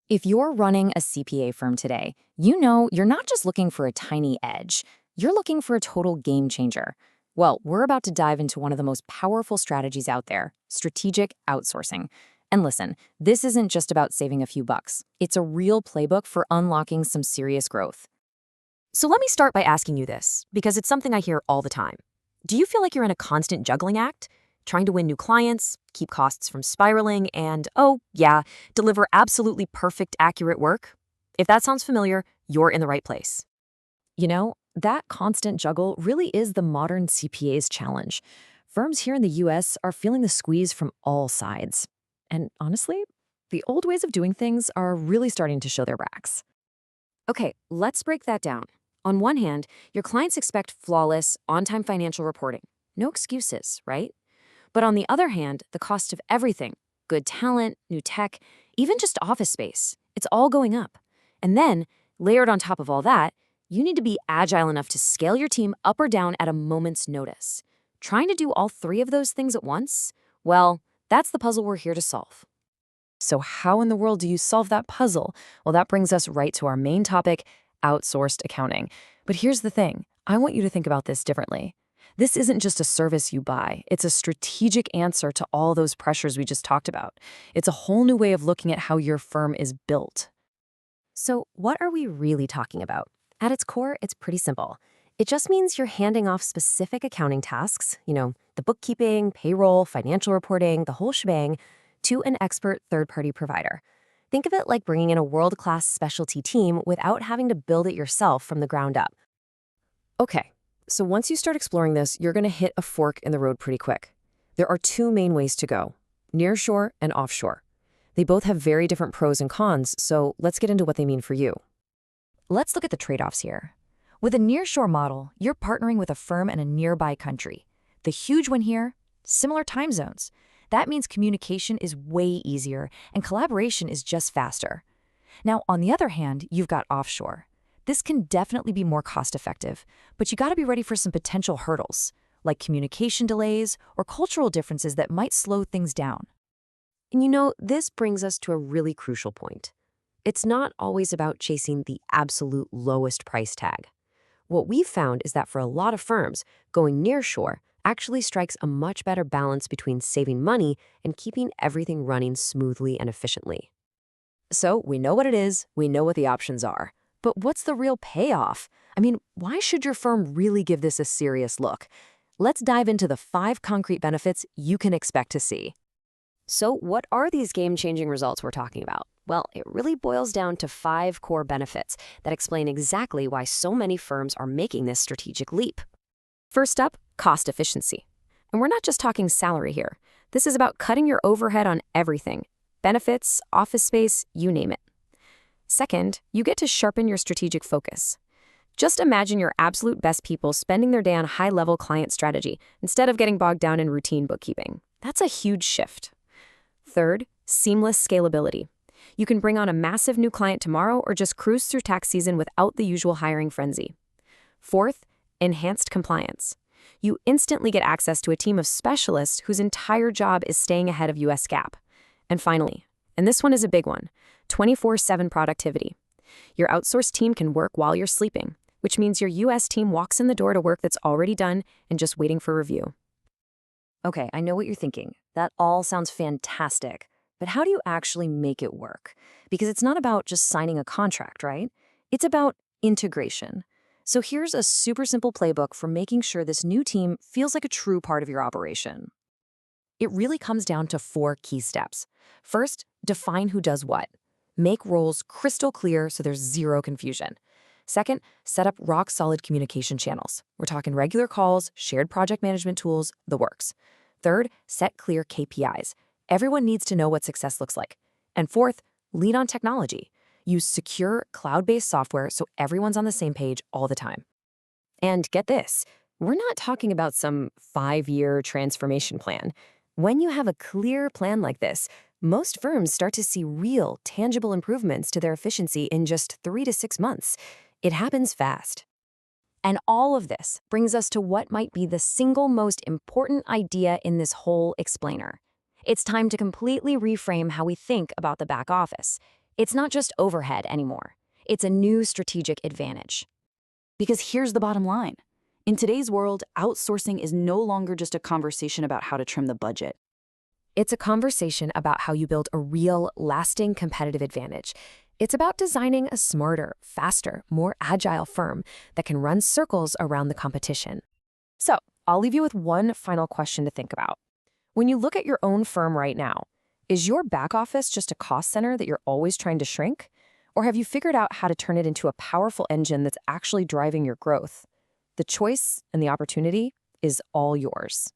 If you're running a CPA firm today, you know you're not just looking for a tiny edge, you're looking for a total game changer. Well, we're about to dive into one of the most powerful strategies out there, strategic outsourcing. And listen, this isn't just about saving a few bucks. It's a real playbook for unlocking some serious growth. So let me start by asking you this, because it's something I hear all the time. Do you feel like you're in a constant juggling act? Trying to win new clients, keep costs from spiraling, and, oh, yeah, deliver absolutely perfect, accurate work? If that sounds familiar, you're in the right place. You know, that constant juggle really is the modern CPA's challenge. Firms here in the US are feeling the squeeze from all sides. And honestly, the old ways of doing things are really starting to show their backs. Okay, let's break that down. On one hand, your clients expect flawless, on-time financial reporting. No excuses, right? But on the other hand, the cost of everything, good talent, new tech, even just office space, it's all going up. And then, layered on top of all that, you need to be agile enough to scale your team up or down at a moment's notice. Trying to do all three of those things at once? Well, that's the puzzle we're here to solve. So how in the world do you solve that puzzle? Well, that brings us right to our main topic, outsourced accounting. But here's the thing. I want you to think about this differently. This isn't just a service you buy. It's a strategic answer to all those pressures we just talked about. It's a whole new way of looking at how your firm is built. So what are we really talking about? At its core, it's pretty simple. It just means you're handing off specific accounting tasks, the bookkeeping, payroll, financial reporting, the whole shebang, to an expert third-party provider. Think of it like bringing in a world-class specialty team without having to build it yourself from the ground up. Okay, so once you start exploring this, you're going to hit a fork in the road pretty quick. There are two main ways to go, nearshore and offshore. They both have very different pros and cons, so let's get into what they mean for you. Let's look at the trade-offs here. With a nearshore model, you're partnering with a firm in a nearby country. The huge one here, similar time zones. That means communication is way easier and collaboration is just faster. Now, on the other hand, you've got offshore. This can definitely be more cost-effective, but you gotta be ready for some potential hurdles, like communication delays or cultural differences that might slow things down. And this brings us to a really crucial point. It's not always about chasing the absolute lowest price tag. What we've found is that for a lot of firms, going nearshore actually strikes a much better balance between saving money and keeping everything running smoothly and efficiently. So we know what it is, we know what the options are. But what's the real payoff? I mean, why should your firm really give this a serious look? Let's dive into the 5 concrete benefits you can expect to see. So what are these game-changing results we're talking about? Well, it really boils down to 5 core benefits that explain exactly why so many firms are making this strategic leap. First up, cost efficiency. And we're not just talking salary here. This is about cutting your overhead on everything. Benefits, office space, you name it. Second, you get to sharpen your strategic focus. Just imagine your absolute best people spending their day on high-level client strategy instead of getting bogged down in routine bookkeeping. That's a huge shift. Third, seamless scalability. You can bring on a massive new client tomorrow or just cruise through tax season without the usual hiring frenzy. Fourth, enhanced compliance. You instantly get access to a team of specialists whose entire job is staying ahead of US GAAP. And finally, and this one is a big one, 24/7 productivity. Your outsourced team can work while you're sleeping, which means your US team walks in the door to work that's already done and just waiting for review. Okay, I know what you're thinking. That all sounds fantastic. But how do you actually make it work? Because it's not about just signing a contract, right? It's about integration. So here's a super simple playbook for making sure this new team feels like a true part of your operation. It really comes down to 4 key steps. First, define who does what. Make roles crystal clear so there's zero confusion. Second, set up rock-solid communication channels. We're talking regular calls, shared project management tools, the works. Third, set clear KPIs. Everyone needs to know what success looks like. And fourth, lean on technology. Use secure, cloud-based software so everyone's on the same page all the time. And get this, we're not talking about some 5-year transformation plan. When you have a clear plan like this, most firms start to see real, tangible improvements to their efficiency in just 3 to 6 months. It happens fast. And all of this brings us to what might be the single most important idea in this whole explainer. It's time to completely reframe how we think about the back office. It's not just overhead anymore. It's a new strategic advantage. Because here's the bottom line. In today's world, outsourcing is no longer just a conversation about how to trim the budget. It's a conversation about how you build a real, lasting competitive advantage. It's about designing a smarter, faster, more agile firm that can run circles around the competition. So, I'll leave you with one final question to think about. When you look at your own firm right now, is your back office just a cost center that you're always trying to shrink? Or have you figured out how to turn it into a powerful engine that's actually driving your growth? The choice and the opportunity is all yours.